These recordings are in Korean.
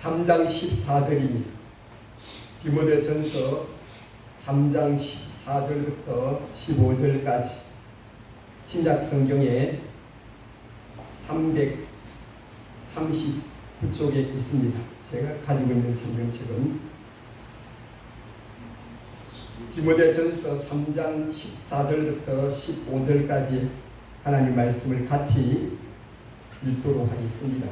3장 14절입니다. 디모데전서 3장 14절부터 15절까지 신약 성경에 339쪽에 있습니다. 제가 가지고 있는 성경책은 디모데전서 3장 14절부터 15절까지 하나님 말씀을 같이 읽도록 하겠습니다.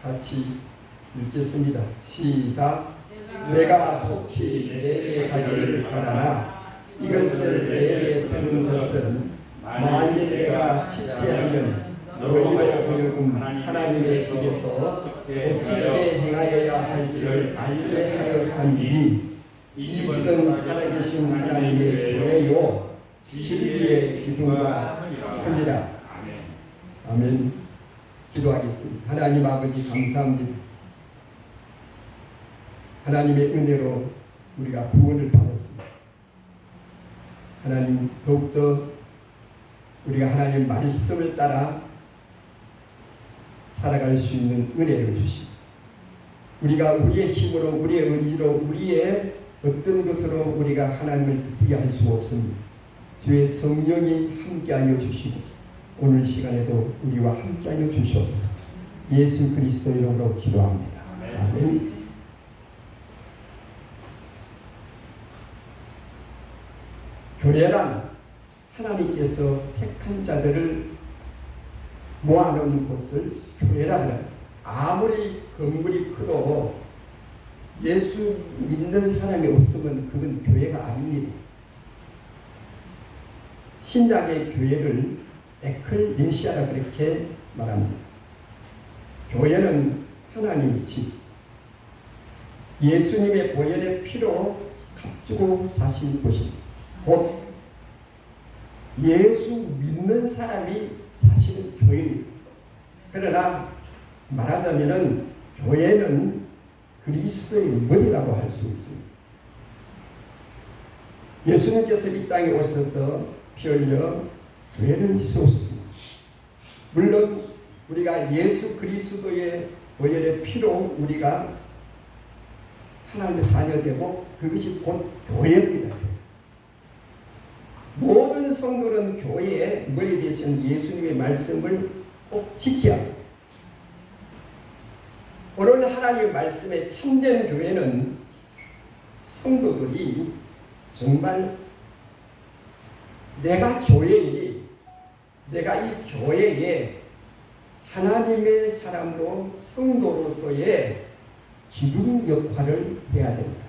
같이 읽겠습니다. 시작. 내가 속히 내게 가기를 바라나 이것을 내게 쓰는 것은 만일 내가 지체하면 너희로 하여금 하나님의 집에서 어떻게 행하여야 할지를 알게 하려 함이니 이것은 살아계신 하나님의 교회요 진리의 기둥과 하니라. 아멘. 기도하겠습니다. 하나님 아버지 감사합니다. 하나님의 은혜로 우리가 구원을 받았습니다. 하나님 더욱더 우리가 하나님 말씀을 따라 살아갈 수 있는 은혜를 주시고 우리가 우리의 힘으로 우리의 의지로 우리의 어떤 것으로 우리가 하나님을 기쁘게 할 수 없습니다. 주의 성령이 함께하여 주시고 오늘 시간에도 우리와 함께하여 주시옵소서. 예수 그리스도 이름으로 기도합니다. 아멘. 교회란 하나님께서 택한 자들을 모아놓은 곳을 교회라 합니다. 아무리 건물이 크도 예수 믿는 사람이 없으면 그건 교회가 아닙니다. 신약의 교회를 에클레시아라 그렇게 말합니다. 교회는 하나님의 집, 예수님의 보혈의 피로 값주고 사신 곳입니다. 곧 예수 믿는 사람이 사실은 교회입니다. 그러나 말하자면 교회는 그리스도의 머리라고 할 수 있습니다. 예수님께서 이 땅에 오셔서 피 흘려 교회를 세우셨습니다. 물론 우리가 예수 그리스도의 보혈의 피로 우리가 하나님의 자녀되고 그것이 곧 교회입니다. 모든 성도는 교회의 머리 되신 예수님의 말씀을 꼭 지켜야 합니다. 오늘 하나님의 말씀에 참된 교회는 성도들이 정말 내가 교회이니 내가 이 교회에 하나님의 사람으로 성도로서의 기둥 역할을 해야 된다.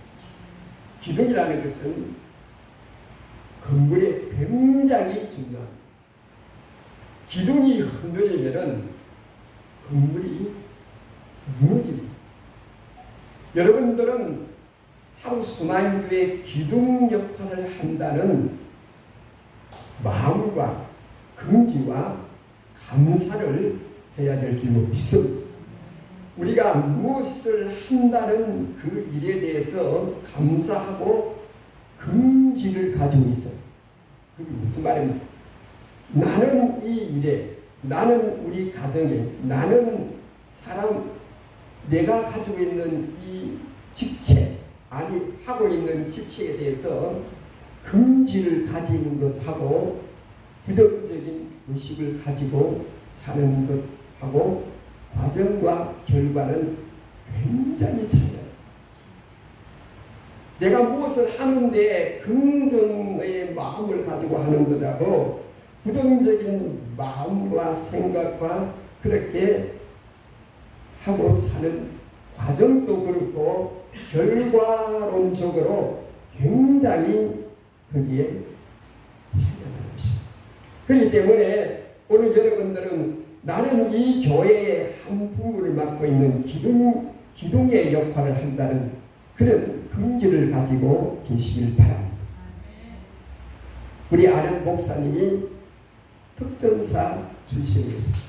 기둥이라는 것은 건물에 굉장히 중요합니다. 기둥이 흔들리면 건물이 무너집니다. 여러분들은 하루 수만 주의 기둥 역할을 한다는 마음과 긍지와 감사를 해야 될 줄 믿습니다. 우리가 무엇을 한다는 그 일에 대해서 감사하고 긍지를 가지고 있어요. 그게 무슨 말입니까? 나는 이 일에, 나는 우리 가정에, 나는 사람, 내가 가지고 있는 이 직책, 아니 하고 있는 직책에 대해서 긍지를 가지는 것하고 부정적인 의식을 가지고 사는 것하고 과정과 결과는 굉장히 차이나요. 내가 무엇을 하는데 긍정의 마음을 가지고 하는 것하고 부정적인 마음과 생각과 그렇게 하고 사는 과정도 그렇고 결과론적으로 굉장히 거기에 차이가 나는 것입니다. 그렇기 때문에 오늘 여러분들은 나는 이 교회의 한 부분을 맡고 있는 기둥의 역할을 한다는 그런 긍지를 가지고 계시길 바랍니다. 우리 아는 목사님이 특전사 출신이었습니다.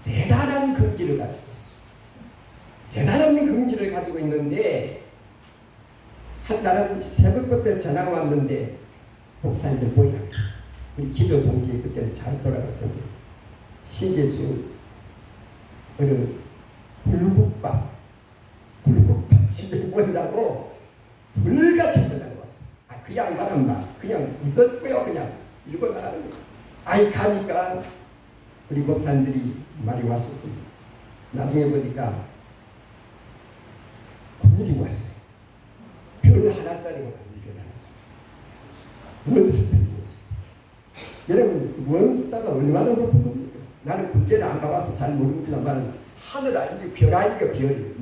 대단한 긍지를 가지고 있어요. 대단한 긍지를 가지고 있는데 한 날은 새벽부터 전화가 왔는데 목사님들 모이라고 했어요. 우리 기도 동지 그때는 잘 돌아갈 텐데 신재주 어느 굴국밥 집에 뭐냐고 불같이 전화가 왔어. 그 양반은 막 그냥 웃었고요. 그냥 읽고 나가는 거예요. 아이 가니까 우리 목사님들이 말이 왔었습니다. 나중에 보니까 군인이 왔어요. 별 하나짜리가 왔어요. 별 하나짜리. 원스타리. 여러분 원스타가 얼마나 높은 겁니까? 나는 군대를 안 가봐서 잘 모릅니다만 하늘 아니고 별 아니고 별.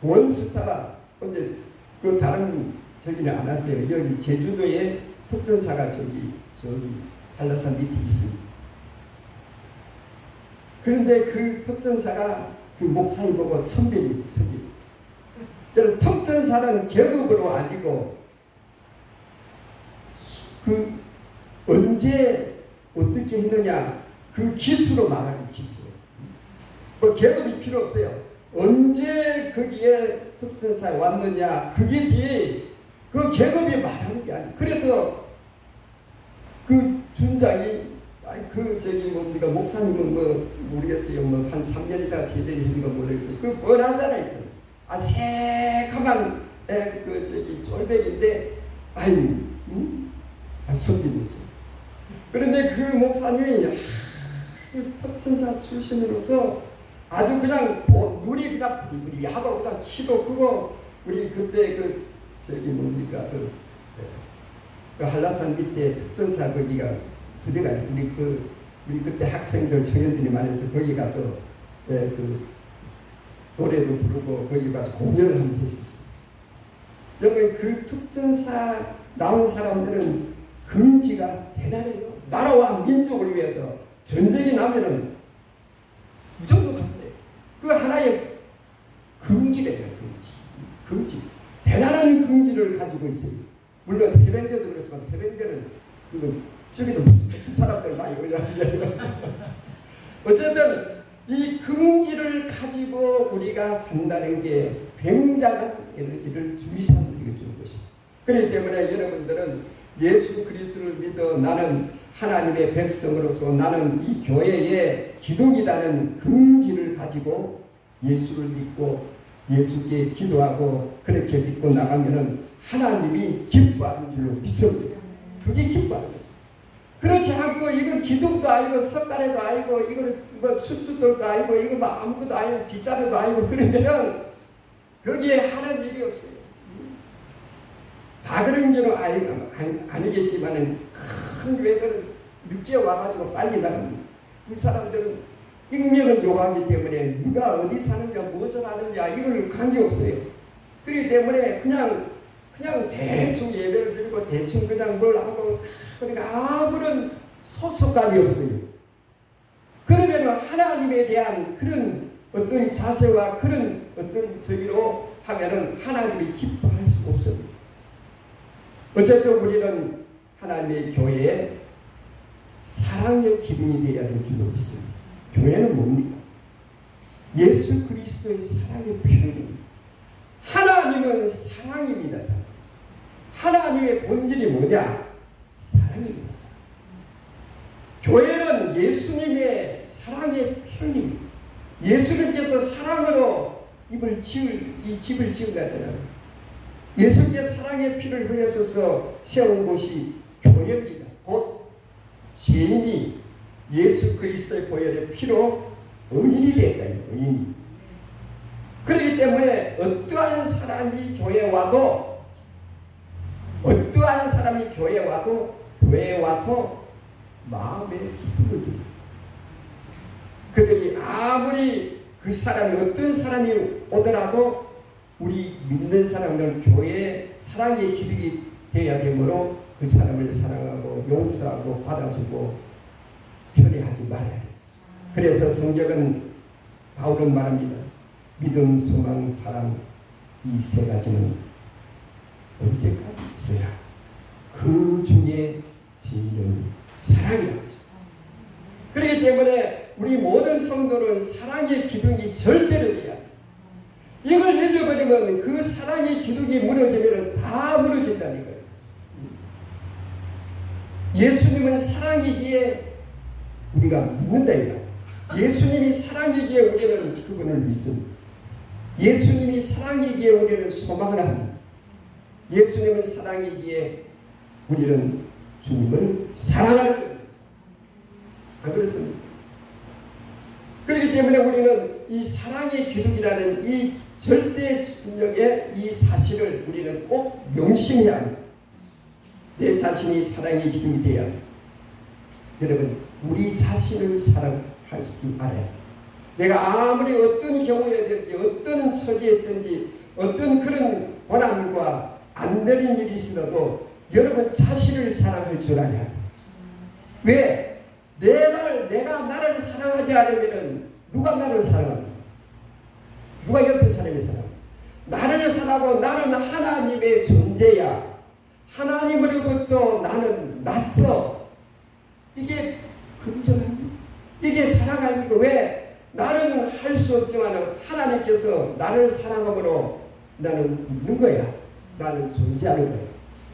원스타가 근데 그 다른 저기는 안 왔어요. 여기 제주도에 특전사가 저기 한라산 밑에 있습니다. 그런데 그 특전사가 그 목사님 보고 선배님. 여러분 특전사는 계급으로 아니고 그 언제 어떻게 했느냐 그 기수로 말하는 기수. 뭐 계급이 필요 없어요. 언제 거기에 특전사에 왔느냐 그게지 그 계급이 말하는 게 아니에요. 그래서 그 준장이 뭡니까 목사님은 뭐 모르겠어요. 뭐 한 3년이다 제대로 했는가 모르겠어요. 그 뻔하잖아요. 새카만 쫄백인데 선비면서. 그런데 그 목사님이 특전사 출신으로서 아주 그냥 물이 그냥 부리부리 하고 그냥 키도 크고 우리 그때 뭡니까 그 한라산 밑에 특전사 거기가 부대가 우리 그때 학생들 청년들이 많아서 거기 가서 그 노래도 부르고 거기 가서 공연을 한번 했었어요. 여러분 그 특전사 나온 사람들은 긍지가 대단해요. 나라와 민족을 위해서 전쟁이 나면은 무조건 간대. 그 하나의 긍지래요. 긍지. 대단한 긍지를 가지고 있어요. 물론 해병대도 그렇지만 해병대는 저기도 그 사람들 많이 올라가는데 어쨌든 이 긍지를 가지고 우리가 산다는 게 굉장한 에너지를 주위 사람들에게 주는 것입니다. 그렇기 때문에 여러분들은 예수 그리스도를 믿어 나는 하나님의 백성으로서 나는 이 교회의 기독이라는 긍지를 가지고 예수를 믿고 예수께 기도하고 그렇게 믿고 나가면은 하나님이 기뻐하는 줄로 믿습니다. 그게 기뻐하는 거죠. 그렇지 않고 이건 기둥도 아니고 석가래도 아니고 이거는 뭐 수출들도 아니고 이거 뭐 아무것도 아니고 빗자루도 아니고 그러면은 거기에 하는 일이 없어요. 다 그런 경우는 아니겠지만은 큰 교회들은 늦게 와가지고 빨리 나갑니다. 그 사람들은 익명을 요구하기 때문에 누가 어디 사느냐 무엇을 하느냐 이걸 관계없어요. 그렇기 때문에 그냥 대충 예배를 드리고 대충 그냥 뭘 하고 그러니까 아무런 소속감이 없어요. 그러면 하나님에 대한 그런 어떤 자세와 그런 어떤 저기로 하면은 하나님이 기뻐할 수가 없습니다. 어쨌든 우리는 하나님의 교회에 사랑의 기둥이 되어야 될 줄로 믿습니다. 교회는 뭡니까? 예수 그리스도의 사랑의 표현입니다. 하나님은 사랑입니다. 사랑. 하나님의 본질이 뭐냐? 사랑입니다. 사랑. 교회는 예수님의 사랑의 표현입니다. 예수님께서 사랑으로 이 집을 지은 거잖아요. 예수께서 사랑의 피를 흘려서 세운 곳이 교회입니다. 곧 죄인이 예수 그리스도의 보혈의 피로 의인이 됐다. 의인이. 그렇기 때문에 어떠한 사람이 교회에 와도 교회에 와서 마음의 기쁨을 누려요. 그들이 아무리 그 사람이 어떤 사람이 오더라도 우리 믿는 사람들 교회에 사랑의 기둥이 되어야 되므로 그 사람을 사랑하고 용서하고 받아주고 편애하지 말아야 돼. 그래서 성경은 바울은 말합니다. 믿음, 소망, 사랑 이 세 가지는 언제까지 있어야 그 중에 제일은 사랑이라고 있어요. 그렇기 때문에 우리 모든 성도는 사랑의 기둥이 절대로 돼야 돼. 이걸 잊어버리면 그 사랑의 기둥이 무너지면 다 무너진다는 거예요. 예수님은 사랑이기에 우리가 믿는다 이거. 예수님이 사랑이기에 우리는 그분을 믿습니다. 예수님이 사랑이기에 우리는 소망을 합니다. 예수님은 사랑이기에 우리는 주님을 사랑하는 겁니다. 안 그렇습니까? 그렇기 때문에 우리는 이 사랑의 기둥이라는 이 절대 증명의 이 사실을 우리는 꼭 명심해야 합니다. 내 자신이 사랑의 기둥이 되어야 합니다. 여러분, 우리 자신을 사랑할 줄 알아야 합니다. 내가 아무리 어떤 경우에든지 어떤 처지에든지 어떤 그런 고난과 안 되는 일이 있어도 여러분 자신을 사랑할 줄 알아야 합니다. 왜? 내가 나를 사랑하지 않으면 누가 나를 사랑합니까? 누가 옆에 사람이 사랑합니까? 나를 사랑하고 나는 하나님의 존재야. 하나님으로부터 나는 낫어. 이게 긍정합니까? 이게 사랑 아닙니까? 왜? 나는 할 수 없지만 하나님께서 나를 사랑함으로 나는 있는 거야. 나는 존재하는 거야.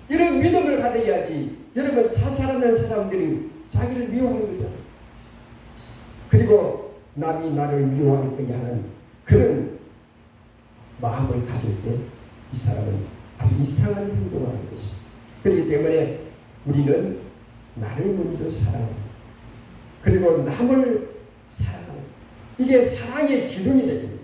이런 믿음을 가져야지. 여러분, 자살하는 사람들이 자기를 미워하는 거잖아요. 그리고 남이 나를 미워할 거야 하는 그런 마음을 가질 때 이 사람은 아주 이상한 행동을 하는 것입니다. 그렇기 때문에 우리는 나를 먼저 사랑하고 그리고 남을 사랑하는 이게 사랑의 기둥이 됩니다.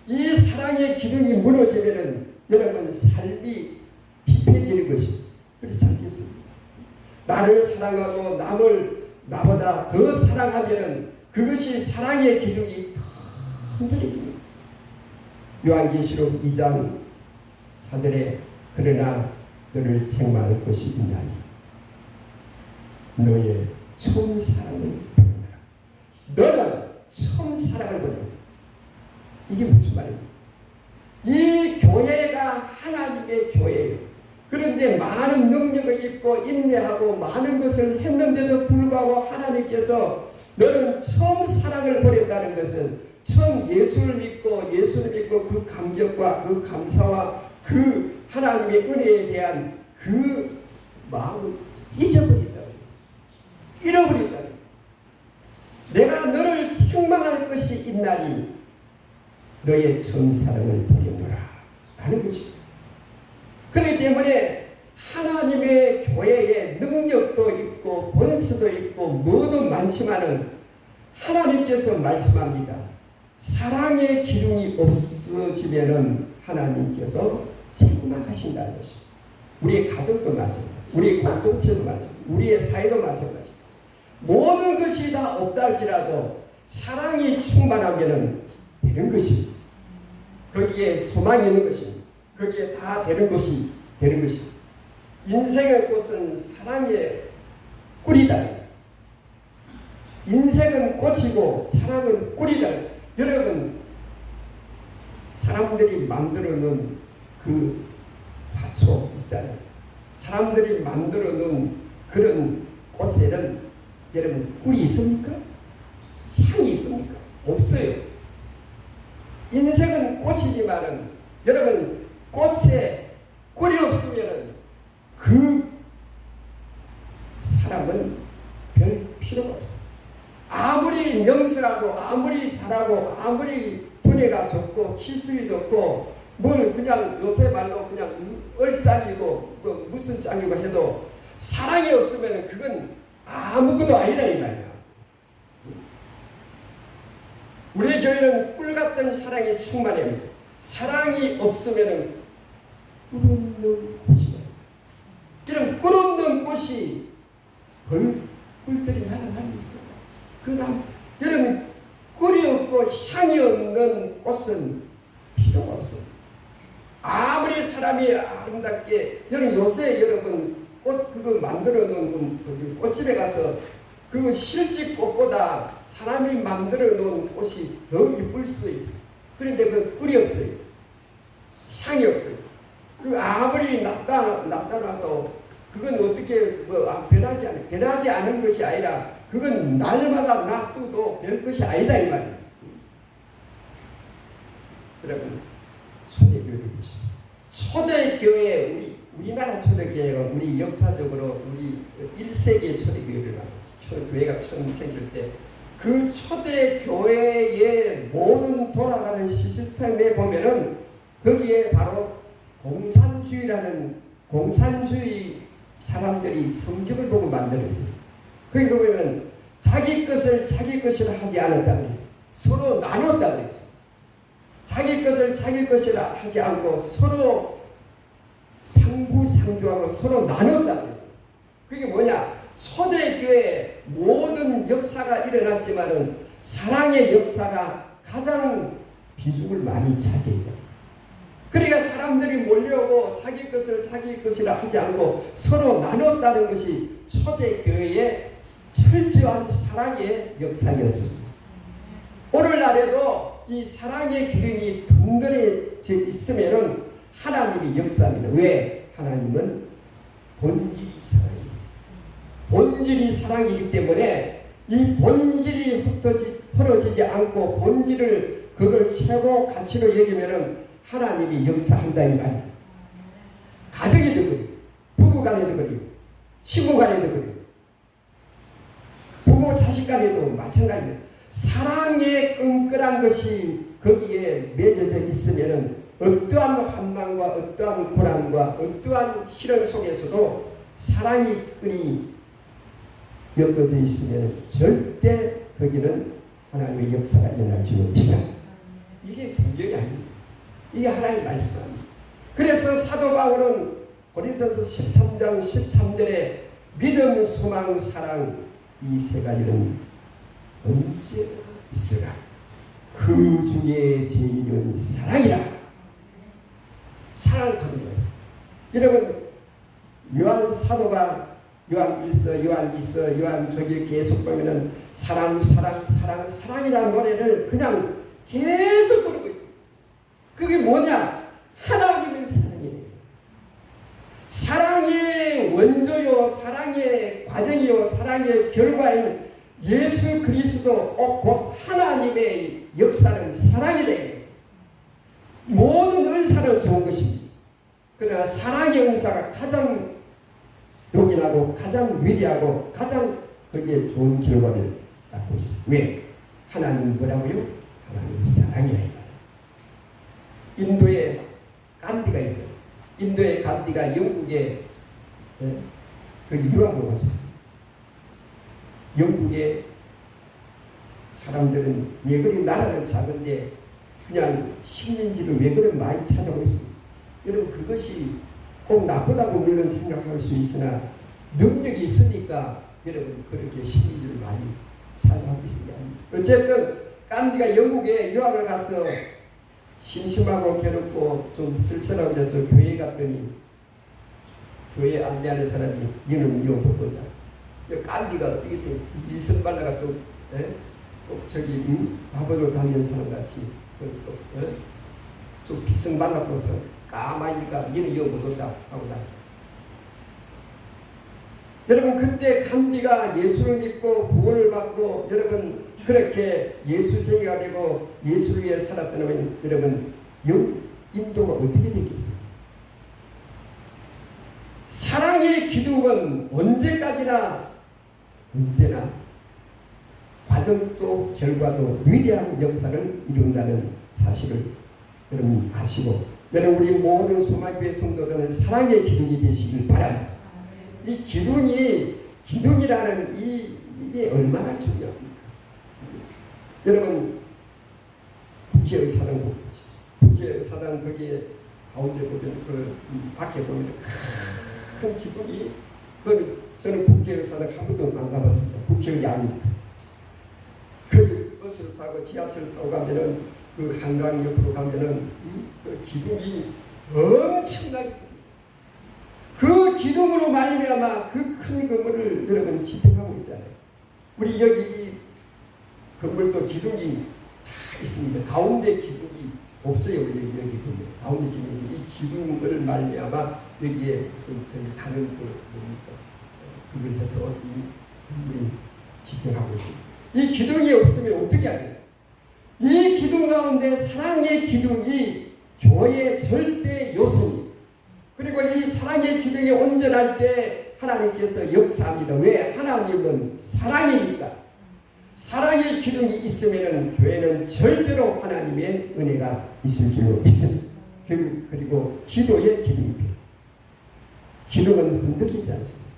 이 사랑의 기둥이 무너지면은 여러분 삶이 피폐해지는 것입니다. 그렇지 않겠습니까? 나를 사랑하고 남을 나보다 더 사랑하면은 그것이 사랑의 기둥이 더 흔들립니다. 요한계시록 2장 4절에 그러나 너를 책망할 것이 있나니 너의 처음 사랑을 버리라. 너는 처음 사랑을 버리라. 이게 무슨 말입니까? 이 교회가 하나님의 교회예요. 그런데 많은 능력을 입고 인내하고 많은 것을 했는데도 불구하고 하나님께서 너는 처음 사랑을 버렸다는 것은 처음 예수를 믿고 그 감격과 그 감사와 그 하나님의 은혜에 대한 그 마음을 잊어버린다는 것입니다. 잃어버린다는 것입니다. 내가 너를 책망할 것이 있나니 너의 처음 사랑을 버려놓으라 라는 것입니다. 그렇기 때문에 하나님의 교회에 능력도 있고 본수도 있고 뭐도 많지만은 하나님께서 말씀합니다. 사랑의 기둥이 없어지면은 하나님께서 책망하신다는 것입니다. 우리의 가정도 마찬가지, 우리의 공동체도 마찬가지, 우리의 사회도 마찬가지. 모든 것이 다 없다 할지라도 사랑이 충만하면은 되는 것입니다. 거기에 소망이 있는 것입니다. 거기에 다 되는 것이 되는 것입니다. 인생의 꽃은 사랑의 꿀이다. 인생은 꽃이고 사랑은 꿀이다. 여러분, 사람들이 만들어 놓은 그 화초 있잖아요. 사람들이 만들어 놓은 그런 꽃에는 여러분 꿀이 있습니까? 향이 있습니까? 없어요. 인생은 꽃이지만은 여러분 꽃에 꿀이 없으면은 그 사람은 별 필요가 없어요. 아무리 명설하고 아무리 잘하고 아무리 두뇌가 좋고 기술이 좋고 뭘 그냥 요새 말로 그냥 얼짱이고 뭐 무슨 짱이고 해도 사랑이 없으면 그건 아무것도 아니라 이 말이야. 우리 교회는 꿀같은 사랑이 충만합니다. 사랑이 없으면 꿀 없는 꽃이야. 이런 꿀 없는 꽃이 꿀들이 날아갑니까? 그 다음 여러분 꿀이 없고 향이 없는 꽃은 필요가 없어요. 아무리 사람이 아름답게 요새 여러분 꽃 그거 만들어 놓은 꽃집에 가서 그 실제 꽃보다 사람이 만들어 놓은 꽃이 더 이쁠 수도 있어요. 그런데 그 꿀이 없어요. 향이 없어요. 그 아무리 놨다놔도 그건 어떻게 변하지 않은 것이 아니라 그건 날마다 놔둬도 별 것이 아니다 이 말이에요. 여러분, 초대교회를 보십시오. 초대교회 우리나라 초대교회가 우리 역사적으로 우리 1세기의 초대교회를 말하죠. 교회가 처음 생길 때 그 초대 교회의 모든 돌아가는 시스템에 보면은 거기에 바로 공산주의 사람들이 성경을 보고 만들었어요. 거기서 보면 자기 것을 자기 것이라 하지 않았다 그랬어요. 서로 나눴다 그랬어요. 자기 것을 자기 것이라 하지 않고 서로 상부상조하고 서로 나눴다 그랬어요. 그게 뭐냐? 초대교회 모든 역사가 일어났지만은 사랑의 역사가 가장 비중을 많이 차지했다. 그러니까 사람들이 몰려오고 자기 것을 자기 것이라 하지 않고 서로 나눴다는 것이 초대교회의 철저한 사랑의 역사였습니다. 오늘날에도 이 사랑의 기둥이 든든해져 있으면은 하나님이 역사합니다. 왜? 하나님은 본질이 사랑이기 때문에. 본질이 사랑이기 때문에 이 본질이 흩어지지 않고 본질을 그걸 최고 가치로 여기면은 하나님이 역사한다 이 말이에요. 가정에도 그래요. 부부간에도 그래요. 친구간에도 그래요. 부모 자식간에도 마찬가지예요. 사랑의 끈끈한 것이 거기에 맺어져 있으면은 어떠한 환난과 어떠한 고난과 어떠한 시련 속에서도 사랑이 끈이 엮어져 있으면 절대 거기는 하나님의 역사가 일어날 줄은 믿습니다. 이게 성경이 아닙니다. 이게 하나님의 말씀입니다. 그래서 사도 바울은 고린도서 13장 13절에 믿음, 소망, 사랑 이 세 가지는 언제나 있으라. 그 중에 제일은 사랑이라. 사랑을 강조해서 여러분 요한 사도가 요한 1서, 요한 2서, 요한 저기 계속 보면은 사랑이라는 노래를 그냥 계속 부르고 있습니다. 그게 뭐냐? 하나님의 사랑이에요. 사랑의 원조요, 사랑의 과정이요, 사랑의 결과인 예수 그리스도 곧 하나님의 역사는 사랑이래요. 모든 은사는 좋은 것입니다. 그러나 사랑의 은사가 가장 용인하고 가장 위대하고 가장 거기에 좋은 결과를 낳고 있습니다. 왜? 하나님은 뭐라고요? 하나님은 사랑이라. 인도에 간디가 있어요. 인도의 간디가 영국에 거기 유학을 갔었어요. 영국의 사람들은 왜 그리 나라는 작은데 그냥 식민지를 왜 그리 많이 찾아오고 있습니다. 여러분 그것이 꼭 나쁘다고 물론 생각할 수 있으나 능력이 있으니까 여러분 그렇게 식민지를 많이 찾아오고 있습니다. 어쨌든 간디가 영국에 유학을 가서 심심하고 괴롭고 좀 쓸쓸하고 그래서 교회에 갔더니 교회 안내하는 사람이 너는 이거 못 돈다. 간디가 어떻게 해서 이승발라가 또 저기 바보로 다니는 사람 같이 좀 비승발라고 사람 까마니까 너는 이거 못 돈다 하고 나. 여러분 그때 간디가 예수를 믿고 구원을 받고 여러분 그렇게 예수쟁이가 되고 예수를 위해 살았다면 여러분 인도가 어떻게 되겠어요? 사랑의 기둥은 언제까지나 언제나 과정도 결과도 위대한 역사를 이룬다는 사실을 여러분 아시고 여러분 우리 모든 소망교회 성도들은 사랑의 기둥이 되시길 바랍니다. 이 기둥이라는 이게 얼마나 중요합니까? 여러분 국회의사당 보시죠. 국회의사당 거기에 가운데 보면 그 밖에 보면 큰 기둥이 저는 국회의사당 한 번도 안 가봤습니다. 국회의원이 아니니까. 그 버스를 타고 지하철을 타고 가면은 그 한강 옆으로 가면은 그 기둥이 엄청나게 그 기둥으로 말미암아 그 큰 건물을 여러분 지탱하고 있잖아요. 우리 여기 이 건물도 기둥이 다 있습니다. 가운데 기둥이 없어요. 여기 건물 가운데 기둥이 이 기둥을 말미암아 여기에 무슨 저기 다른 그 뭡니까 그걸 해서 이 건물이 지탱하고 있습니다. 이 기둥이 없으면 어떻게 하냐? 이 기둥 가운데 사랑의 기둥이 교회의 절대 요소입니다. 그리고 이 사랑의 기둥이 온전할 때 하나님께서 역사합니다. 왜? 하나님은 사랑이니까. 사랑의 기둥이 있으면 교회는 절대로 하나님의 은혜가 있을 줄로 믿습니다. 그리고 기도의 기둥이 필요해요. 기둥은 흔들리지 않습니다.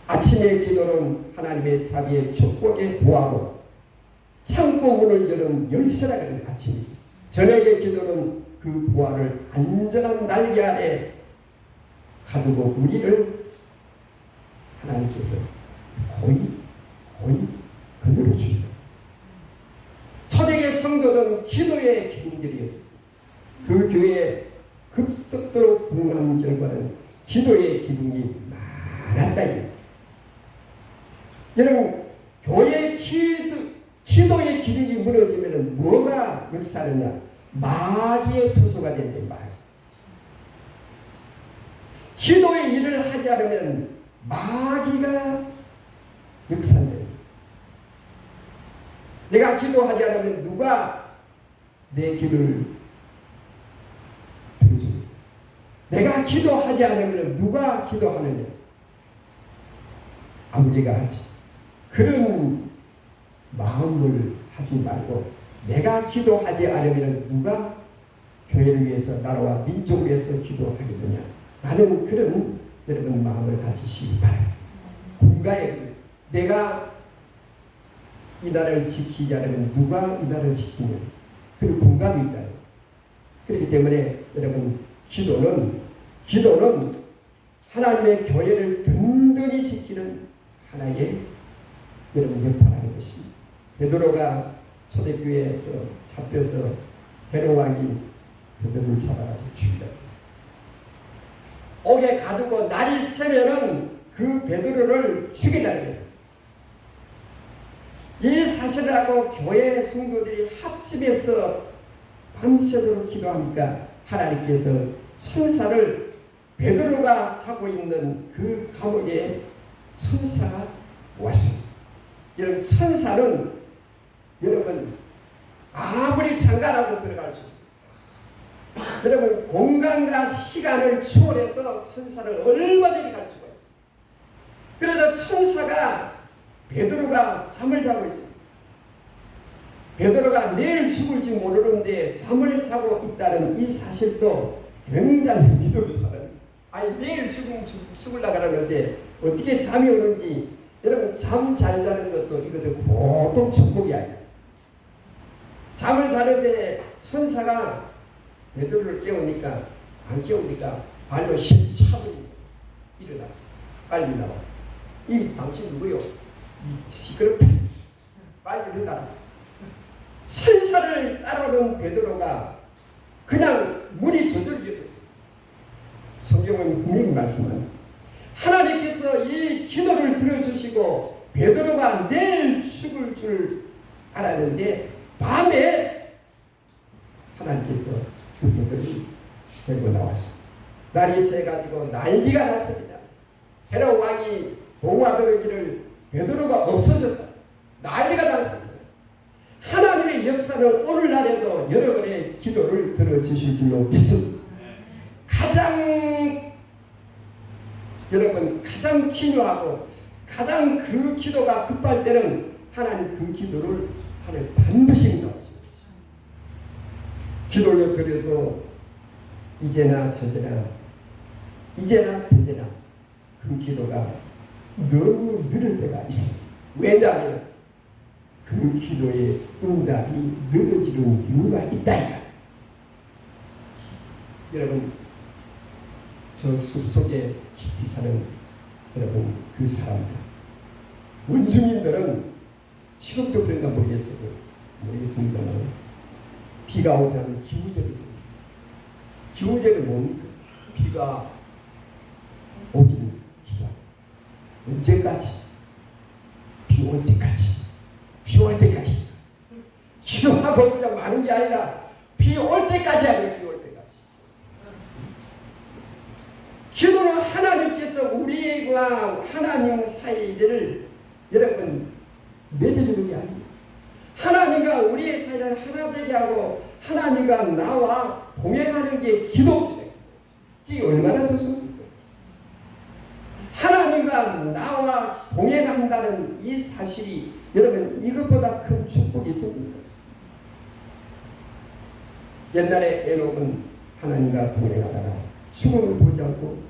아침의 기도는 하나님의 자비의 축복의 보화고 창고 문을 여는 열쇠라 그러는 아침입니다. 저녁의 기도는 그 보화를 안전한 날개 아래 가두고 우리를 하나님께서 거의 그늘을 주시고 초대교회 성도들은 기도의 기둥들이었습니다. 그 교회에 급속도로 부흥한 결과는 기도의 기둥이 많았다. 여러분 교회 기도의 기둥이 무너지면 뭐가 역사하느냐? 마귀의 처소가 된대. 마귀. 기도의 일을 하지 않으면 마귀가 역사한대. 내가 기도하지 않으면 누가 내 기도를 들어주냐? 내가 기도하지 않으면 누가 기도하느냐? 아버지가 하지. 그런 마음을 하지 말고 내가 기도하지 않으면 누가 교회를 위해서 나라와 민족을 위해서 기도하겠느냐? 라는 그런 여러분 마음을 가지시기 바랍니다. 군가에 내가 이 나라를 지키지 않으면 누가 이 나라를 지키냐? 그리고 군가도 있잖아요. 그렇기 때문에 여러분 기도는 하나님의 교회를 든든히 지키는 하나의 여러분 역할하는 것입니다. 베드로가 초대교회에서 잡혀서 헤롯 왕이 베드로를 잡아가지고 죽이라고 했어요. 옥에 가두고 날이 새면은 그 베드로를 죽이라고 했어요. 이 사실을 하고 교회 성도들이 합심해서 밤새도록 기도하니까 하나님께서 천사를 베드로가 사고 있는 그 감옥에 천사가 왔습니다. 여러분 천사는 여러분 아무리 장가라도 들어갈 수 있습니다. 여러분 공간과 시간을 초월해서 천사를 얼마든지 갈 수가 있습니다. 그래서 천사가 베드로가 잠을 자고 있습니다. 베드로가 내일 죽을지 모르는데 잠을 자고 있다는 이 사실도 굉장히 믿음의 사람입니다. 아니 내일 죽으려고 하는데 어떻게 잠이 오는지 여러분 잠 잘 자는 것도 이것도 보통 축복이 아니에요. 잠을 자는데 천사가 베드로를 깨우니까 안 깨우니까 발로 힘차고 일어났어요. 빨리 나와. 이 당신 누구요? 시끄럽게 빨리 일어나라. 천사를 따라오는 베드로가 그냥 물이 저절로 일어났어요. 성경은 분명히 말씀합니다. 하나님께서 이 기도를 들어주시고 베드로가 내일 죽을 줄 알았는데 밤에 하나님께서 그 베드로를 데리고 나왔습니다. 날이 새가지고 난리가 났습니다. 헤롯 왕이 보호하더기를 베드로가 없어졌다. 난리가 났습니다. 하나님의 역사는 오늘날에도 여러분의 기도를 들어주실 줄로 믿습니다. 가장 기묘하고 가장 그 기도가 급할 때는 하나님 그 기도를 하나님 반드시 응답하십니다. 기도를 드려도 이제나 저제나 그 기도가 너무 느릴 때가 있습니다. 왜냐하면 그 기도의 응답이 늦어지는 이유가 있다. 여러분 저 숲속에 깊이 사는 여러분 그 사람들 원주민들은 지금도 그런가 모르겠습니다만 비가 오지 않은 기후제를 기후제는 뭡니까? 비가 오기는 기도하고 언제까지? 비 올 때까지 기도하고 그냥 많은 게 아니라 비 올 때까지 하는 비 올 때까지. 기도는 하나님께서 우리와 하나님 사이를 여러분 맺어주는 게 아닙니다. 하나님과 우리의 사이를 하나 되게 하고 하나님과 나와 동행하는 게 기도입니다. 이게 얼마나 좋습니까? 하나님과 나와 동행한다는 동행하는 이 사실이 여러분 이것보다 큰 축복이 있습니까? 옛날에 에녹은 하나님과 동행하다가 죽음을 보지 않고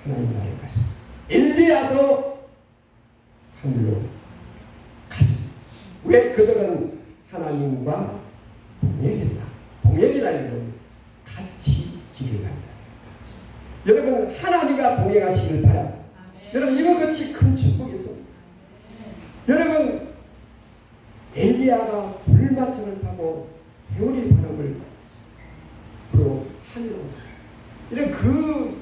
하나님 나라에 갔습니다. 엘리야도 하늘로 갔습니다. 왜 그들은 하나님과 동행했나? 동행이라는 건 같이 길을 간다. 여러분 하나님과 동행하시길 바랍니다. 여러분 이것같이 큰 축복이 있습니다. 여러분 엘리야가 불마차를 타고 회오리 바람을 불어 하늘로 가요. 이런 그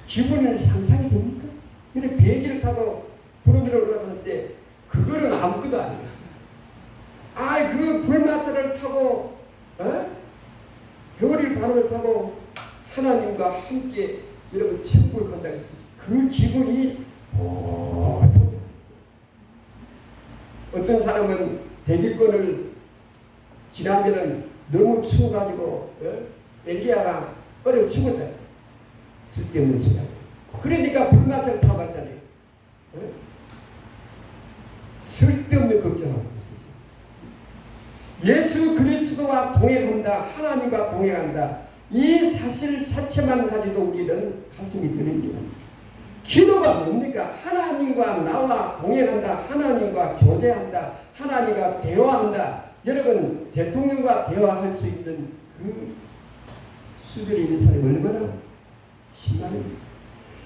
기분을 상상이 됩니까? 이런 비행기를 타고 구름 위로 올라가는데 그거는 아무것도 아니야. 그 불마차를 타고 회오리 바람을 타고 하나님과 함께 여러분 천국을 간다. 그 기분이 보통. 어떤 사람은 대기권을 지나면은 너무 추워가지고 엘리야가 얼어 죽었다. 쓸데없는 소리야. 그러니까 불마차를 타봤잖아요. 쓸데없는 걱정하고 있습니다. 예수 그리스도와 동행한다. 하나님과 동행한다. 이 사실 자체만 가지도 우리는 가슴이 떨립니다. 기도가 뭡니까? 하나님과 나와 동행한다. 하나님과 교제한다. 하나님과 대화한다. 여러분 대통령과 대화할 수 있는 그 수준에 있는 사람이 얼마나 힘나는가.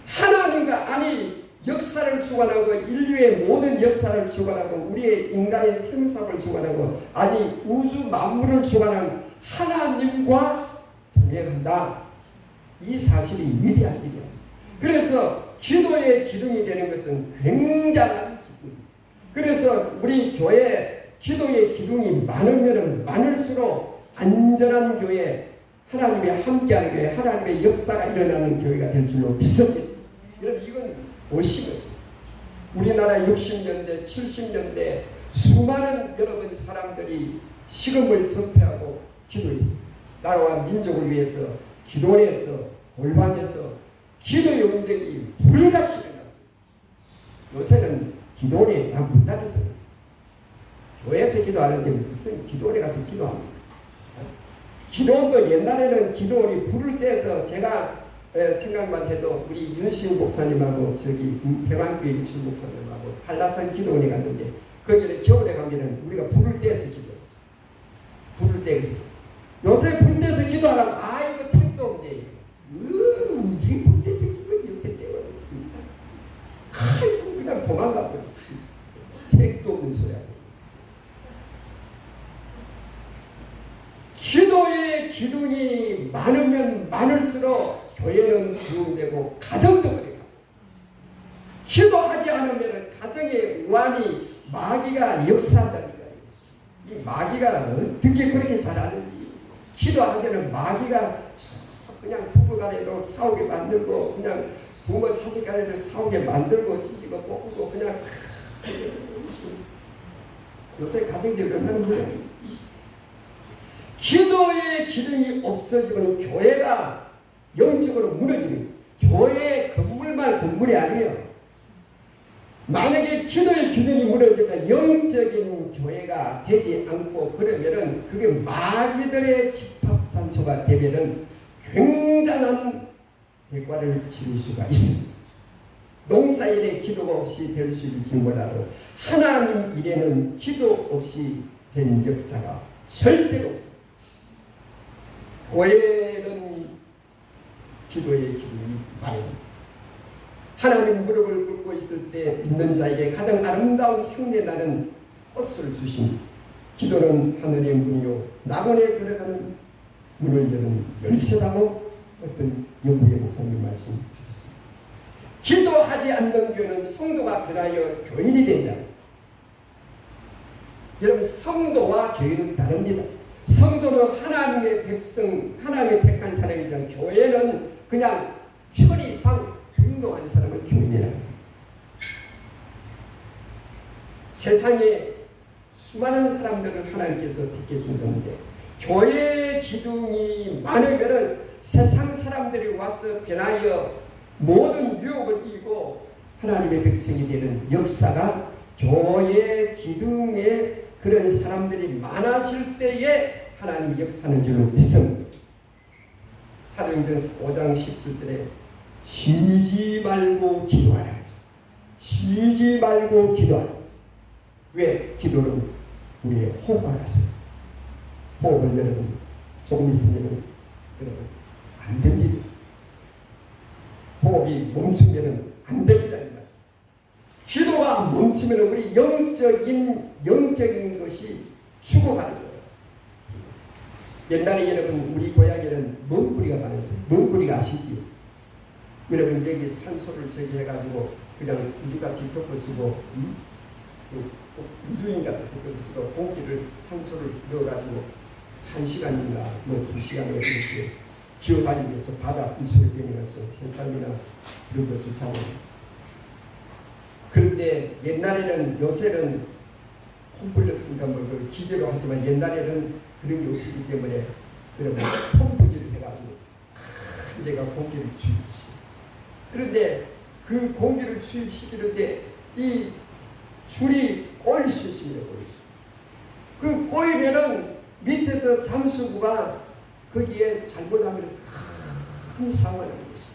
하나님과 역사를 주관하고 인류의 모든 역사를 주관하고 우리의 인간의 생사를 주관하고 우주 만물을 주관한 하나님과 동행한다. 이 사실이 위대한 일이야. 그래서 기도의 기둥이 되는 것은 굉장한 기둥. 그래서 우리 교회 기도의 기둥이 많으면 많을수록 안전한 교회, 하나님의 함께하는 교회, 하나님의 역사가 일어나는 교회가 될 줄로 믿습니다. 여러분 이건 의심이 없어요. 우리나라 60년대, 70년대 수많은 여러분 사람들이 식음을 접해하고 기도했습니다. 나라와 민족을 위해서 기도원에서 골방에서 기도의 운동이 불같이 일어났어요. 요새는 기도원이 다 문 닫았어요. 교회에서 기도하는데 무슨 기도원에 가서 기도합니까? 기도원도 옛날에는 기도원이 불을 떼서 제가 생각만 해도 우리 윤신 목사님하고 저기 평안교회 유출 목사님하고 한라산 기도원에 갔는데 거기는 겨울에 가면은 우리가 불을 떼서 기도했어요. 불을 떼서. 요새 불 떼서 기도하라면 이거 택도 없네. 이게 불 떼서 기도해 요새 떼고 그냥 도망가 버려. 택도 없는 소리야. 기도의 기둥이 많으면 많을수록 교회는 부흥되고 가정도 그래요. 기도하지 않으면 가정의 우환이 마귀가 역사한다니까요. 이 마귀가 어떻게 그렇게 잘하는지. 기도하지 않으면 마귀가 그냥 부부간에도 싸우게 만들고 그냥 부모 자식간에도 싸우게 만들고 찢고 뽑고 그냥 요새 가정들이 얼마나 몰라요. 기도의 기둥이 없어지면 교회가 영적으로 무너지는 교회 건물만 건물이 아니에요. 만약에 기도의 기둥이 무너지면 영적인 교회가 되지 않고 그러면은 그게 마귀들의 집합단소가 되면은 굉장한 대가를 치를 수가 있습니다. 농사일에 기도가 없이 될 수 있을지 몰라도 하나님 일에는 기도 없이 된 역사가 절대로 없습니다. 교회는 기도의 기둥이 마련입니다. 하나님 무릎을 꿇고 있을 때 있는 자에게 가장 아름다운 향내 나는 꽃을 주신 기도는 하늘의 문이요 낙원에 들어가는 문을 여는 열쇠라고 어떤 영국의 목사님 말씀하셨습니다. 기도하지 않는 교회는 성도가 변하여 교인이 된다. 여러분 성도와 교인은 다릅니다. 성도는 하나님의 백성, 하나님의 택한 사람이지만 교회는 그냥 편의상 등록한 사람을 교인이라고 합니다. 세상에 수많은 사람들을 하나님께서 택해 주셨는데 교회의 기둥이 많으면 세상 사람들이 와서 변하여 모든 유혹을 이기고 하나님의 백성이 되는 역사가 교회 기둥에 그런 사람들이 많아질 때에 하나님 역사하는 줄로 믿습니다. 사도행전 5장 17절에 쉬지 말고 기도하라 했어요. 쉬지 말고 기도하라 했어요. 왜? 기도는 우리의 호흡과 같아요. 호흡을 여러분 조금 있으면 여러분 안 됩니다. 호흡이 멈추면 안 됩니다. 기도가 멈추면 우리 영적인 것이 죽어가는 거예요. 옛날에 여러분 우리 고향에는 멍구리가 많았어요. 멍구리가 아시지요? 여러분 여기 산소를 저기 해가지고 그냥 우주같이 덮어쓰고 우주인같이 덮어쓰고 공기를 산소를 넣어가지고 1시간인가 뭐 2시간을 이렇게 기어다니면서 바다 물속에 들어가서 해삼이나 이런 것을 잡아요. 그런데 옛날에는 요새는 콤플렉스인가 뭐 기계로 하지만 옛날에는 그런 게 없었기 때문에 여러분 펌프질을 해가지고 큰 데가 공기를 주입시켜요. 그런데 그 공기를 주입시키는데 이 줄이 꼬일 수 있습니다. 그 꼬이면은 밑에서 잠수부가 거기에 잘못하면 큰 사고가 나는 것이죠.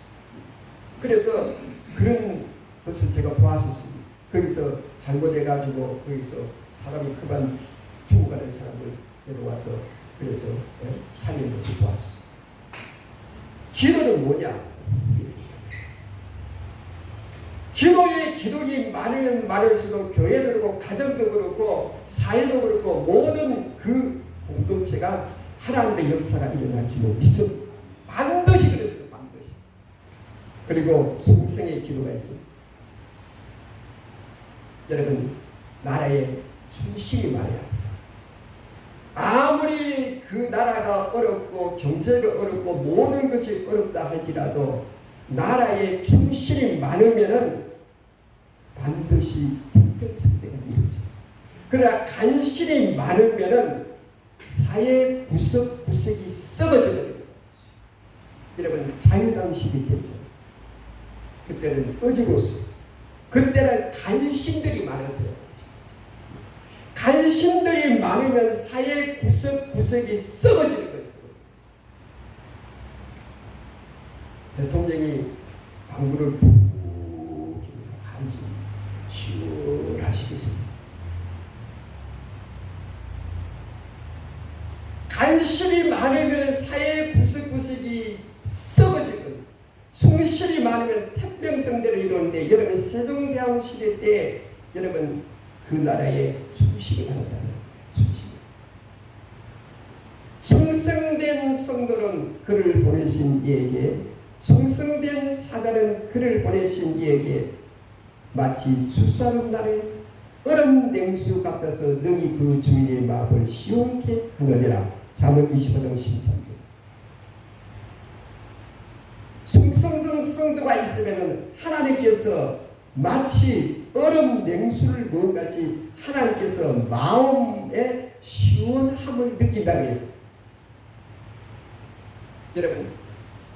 그래서 그런 것을 제가 보았었습니다. 거기서 잘못해가지고 거기서 사람이 그만 죽어가는 사람을 내려와서 그래서 살린 것을 보았어요. 기도는 뭐냐? 기도가 많으면 많을수록 교회도 그렇고 가정도 그렇고 사회도 그렇고 모든 그 공동체가 하나님의 역사가 일어날 줄로 믿습니다. 반드시 그랬어요. 반드시. 그리고 중생의 기도가 있습니다. 여러분 나라에 충실히 말해야 합니다. 아무리 그 나라가 어렵고 경제가 어렵고 모든 것이 어렵다 할지라도 나라에 충실이 많으면은 반드시 태평성대가 이루어져요. 그러나 간신이 많으면은 사회 구석구석이 썩어져요. 여러분 자유당식이 됐죠. 그때는 어지러웠어요. 그때는 간신들이 많았어요. 간신들이 많으면 사회 구석구석이 썩어지는 거예요. 대통령이 방구를 푹 간신 시원하시겠습니다. 간신이 많으면 사회 구석구석이 썩어지고 충실이 많으면 태평성대를 이루는데 여러분 세종대왕 시대 때 여러분 그 나라에 충실이 많았다는 거예요. 충성된 성도는 그를 보내신 이에게 충성된 사자는 그를 보내신 이에게 마치 추수하는 날에 얼음 냉수 같아서 능히 그 주인의 마음을 시원케 하느니라. 잠언 25장 13절. 충성성 성도가 있으면 하나님께서 마치 얼음 냉수를 먹은 같이 하나님께서 마음의 시원함을 느낀다고 했어요. 여러분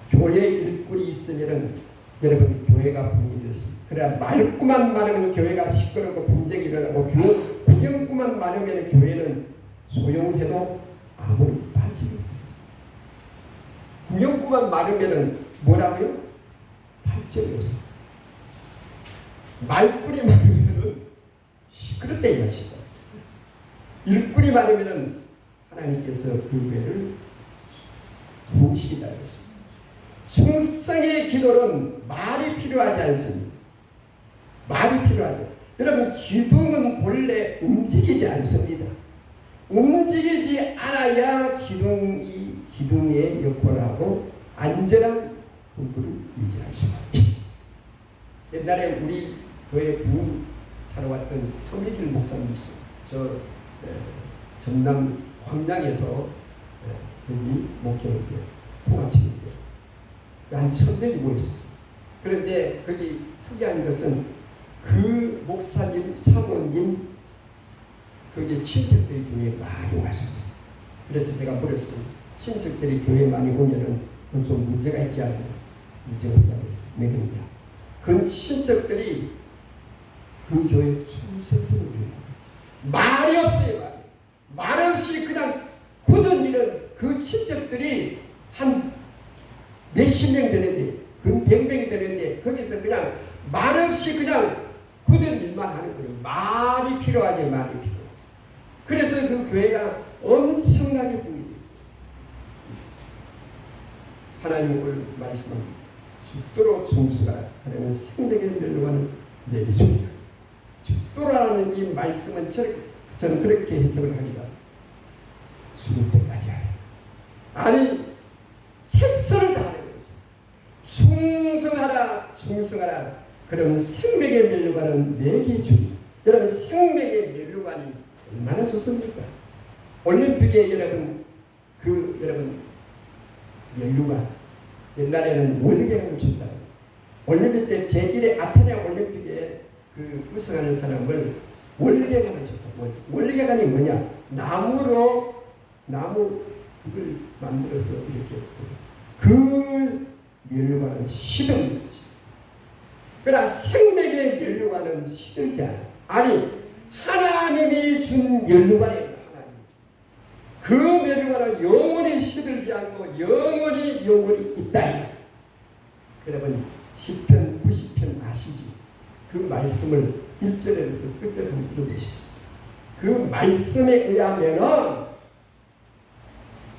교회 일꾼이 있으면 여러분 교회가 분위기 되었습니다. 그래야 말구만 많으면 교회가 시끄럽고 분쟁이 일어나고 구경구만 많으면 교회는 소용해도 아무리 발전이 없어요. 구경구만 많으면 뭐라고요? 발전이 없어요. 말꾼이 많으면 시끄럽다 이 말이죠. 일꾼이 많으면 하나님께서 그 교회를 부으시기다 했습니다. 충성의 기도는 말이 필요하지 않습니다. 말이 필요하죠. 여러분 기둥은 본래 움직이지 않습니다. 움직이지 않아야 기둥의 역할을 하고 안전한 공부를 유지할 수가 있습니다. 옛날에 우리 교회 부흥 살아왔던 서미길 목사님이 있어요. 저 전남 광양에서 여기 목회할 때 통합치기 때 한 1000명이 모였었어요. 그런데 거기 특이한 것은 그 목사님, 사모님 거기에 친척들이 교회에 많이 왔었어요. 그래서 제가 물었어요. 친척들이 교회에 많이 오면은 그건 좀 문제가 있지 않느냐. 문제가 없다고 했어요. 왜 그러냐. 그 친척들이 그 교회 충성스러운 교회. 말이 없어요. 말 없이 그냥 굳은 일은 그 친척들이 한 몇십 명 되는데 그 100명이 되는데 거기서 그냥 말 없이 그냥 굳은 일만 하는 거예요. 말이 필요하지. 말이 필요해. 그래서 그 교회가 엄청나게 부흥이 됐어요. 하나님 오늘 말씀합니다. 죽도록 중수하라. 그러면 생명의 멸류관을 내게 주리라. 죽도라는 이 말씀은 저는 그렇게 해석을 합니다. 죽을 때까지 하라. 아니 최선을 다하는 거죠. 충성하라. 충성하라. 그러면 생명의 멸류관은 내게 주리라. 여러분 생명의 멸류관이 얼마나 좋습니까? 올림픽에 여러분 멸류관 옛날에는 월계관을 준다. 올림픽 때 제1회 아테네 올림픽에 그 우승하는 사람을 월계관을 줬다. 월계관이 뭐냐? 나무 그걸 만들어서 이렇게 그 멸류관은 시든 것이. 그러나 생명의 멸류관은 시들지 않아. 아니 하나님이 준 멸류관이에요. 그 멸류관은 영원히 시들지 않고 영원히 있다. 여러분 시편 90편 아시죠? 그 말씀을 1절에서 끝절 한번 들어보시죠. 그 말씀에 의하면은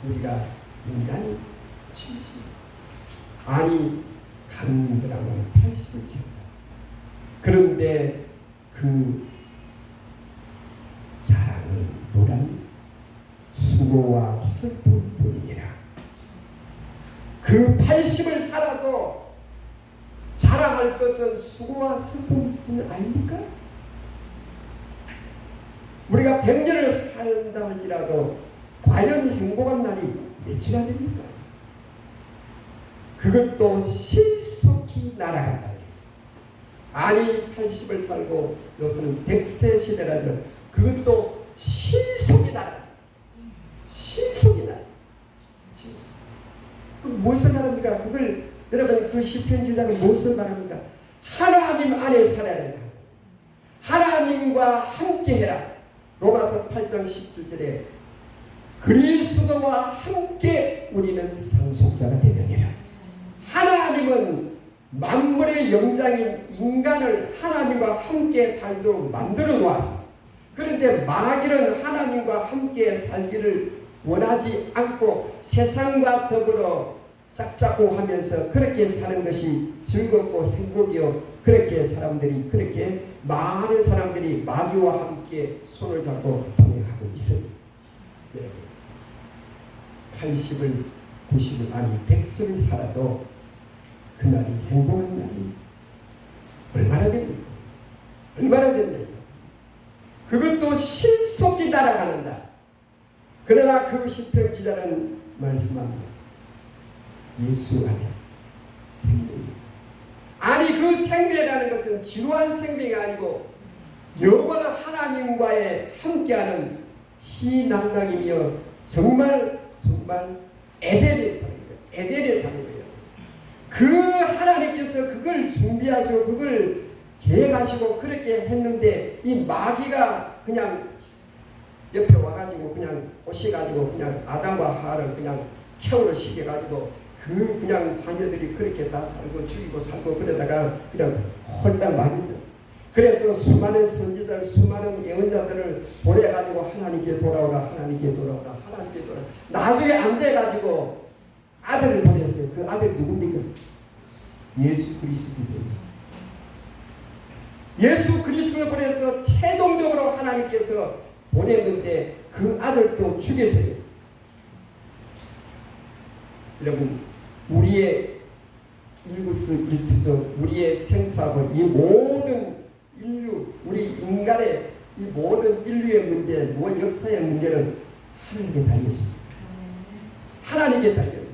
우리가 인간이 70 아니 강인이라면 80을 찬다. 그런데 그 자랑은 뭐랍니까? 수고와 슬픔뿐이니라. 그 80을 살아도 자랑할 것은 수고와 슬픔뿐 아닙니까? 우리가 100년을 산다 할지라도 과연 행복한 날이 며칠이나 됩니까? 그것도 신속히 날아간다 그랬어요. 아니 80을 살고 요새는 100세 시대라면 그것도 신속히 날아간다. 신속히 날아간다. 무엇을 말합니까? 그걸 여러분 그 시편 기자는 무엇을 말합니까? 하나님 안에 살아야 된다. 하나님과 함께해라. 로마서 8장 17절에 그리스도와 함께 우리는 상속자가 되느니라. 하나님은 만물의 영장인 인간을 하나님과 함께 살도록 만들어 놓았습니다. 그런데 마귀는 하나님과 함께 살기를 원하지 않고 세상과 더불어 짝짝고 하면서 그렇게 사는 것이 즐겁고 행복이요. 그렇게 많은 사람들이 마귀와 함께 손을 잡고 동행하고 있습니다. 여러분 80을 90을 아니 100세를 살아도 그날이 행복한 날이 얼마나 됩니까? 얼마나 된다. 그것도 신속히 날아가는다. 그러나 그 시편 기자는 말씀합니다. 예수 안에 생명이. 아니 그 생명이라는 것은 지루한 생명이 아니고 영원한 하나님과의 함께하는 희망당이며 정말 에덴의 삶이에요. 에덴의 삶이에요. 그 하나님께서 그걸 준비하시고 그걸 계획하시고 그렇게 했는데 이 마귀가 그냥 옆에 와가지고 그냥 오셔가지고 그냥 아담과 하와를 그냥 캐오를 시켜가지고 그냥 자녀들이 그렇게 다 살고 죽이고 살고 그러다가 그냥 홀딱 망했죠. 그래서 수많은 선지자들 수많은 예언자들을 보내가지고 하나님께 돌아오라. 나중에 안 돼가지고 아들을 보냈어요. 그 아들이 누굽니까? 예수 그리스도입니다. 예수 그리스도를 보내서 최종적으로 하나님께서 보냈는데 그 아들도 죽였어요. 여러분 우리의 일구스일투족 우리의 생사고 이 모든 인류 우리 인간의 이 모든 인류의 문제 역사의 문제는 하나님께 달렸습니다. 하나님께 달렸습니다.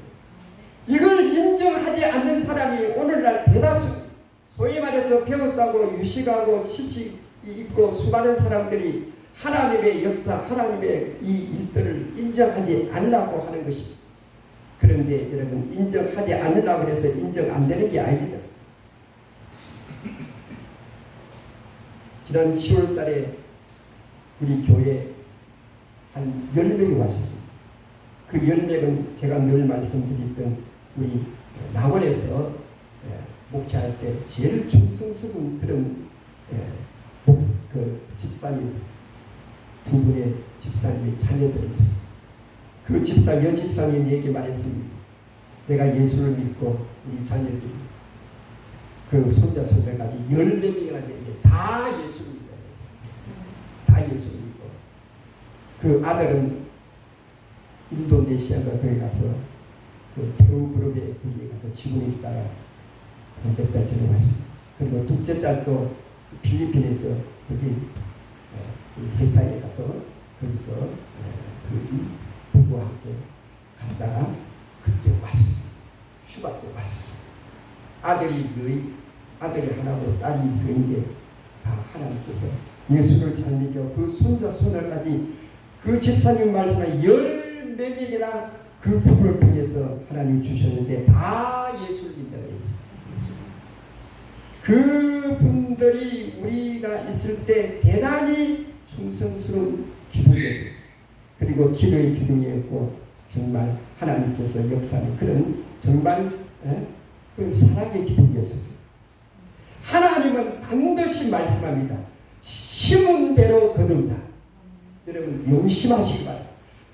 이걸 인정하지 않는 사람이 오늘날 대다수 소위 말해서 배웠다고 유식하고 지식이 있고 수많은 사람들이 하나님의 역사 하나님의 이 일들을 인정하지 않으려고 하는 것입니다. 그런데 여러분 인정하지 않으려고 해서 인정 안 되는 게 아닙니다. 지난 10월 달에 우리 교회에 한 10명이 왔었습니다. 그 10명은 제가 늘 말씀드렸던 우리 낙원에서 목회할 때 제일 충성스러운 그런 집사님, 두 분의 집사님의 자녀들이었어요. 그 여집사님이 얘기 말했습니다. 내가 예수를 믿고 우리 자녀들이 그 손자 손녀까지 14명이나 되는데 다 예수를 믿어요. 다 예수를 믿고 그 아들은 인도네시아가 거기 가서 그 배우 그룹에 거기에 가서 직원에 있다가 몇 달 전에 왔습니다. 그리고 둘째 딸도 필리핀에서 거기 그 회사에 가서 거기서 그 부부와 함께 갔다가 그때 왔었습니다. 휴가 때 왔었습니다. 아들이 하나고 딸이 있었는데 다 하나님께서 예수를 잘 믿겨 그 손자 손녀까지 그 집사님 말씀에 14명이나 그 부부를 통해서 하나님이 주셨는데 다 예수를 믿는다 그랬어요. 그 분들이 우리가 있을 때 대단히 충성스러운 기도였어요. 그리고 기도의 기둥이었고 정말 하나님께서 역사하는 그런 정말 그런 사랑의 기둥이었었어요. 하나님은 반드시 말씀합니다. 심은 대로 거둔다. 여러분 명심하시기 바랍니다.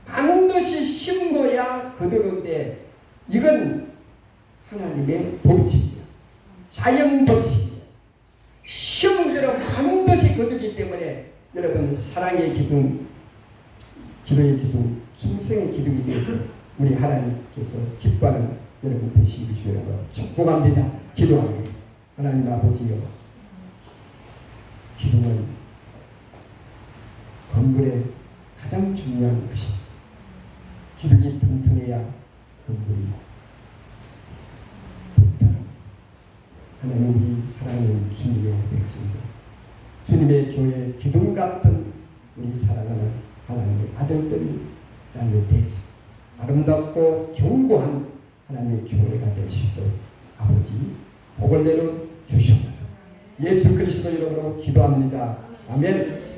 반드시 심어야 거두는데 이건 하나님의 법칙이에요. 자연 법칙이에요. 심은 대로 반드시 거두기 때문에 여러분 사랑의 기둥, 기도의 기둥, 충성의 기둥이 되어서 우리 하나님께서 기뻐하는 여러분 되시기 주여 축복합니다. 기도합니다. 하나님 아버지여, 기도는 건물의 가장 중요한 것이 기둥이 튼튼해야 건물이 튼튼합니다. 하나님 우리 사랑하는 주님의 백성들, 주님의 교회 기둥 같은 우리 사랑하는 하나님의 아들들이 땅에 대해서 아름답고 견고한 하나님의 교회가 될 수 있도록 아버지 복을 내려 주시옵소서. 예수 그리스도 이름으로 기도합니다. 아멘.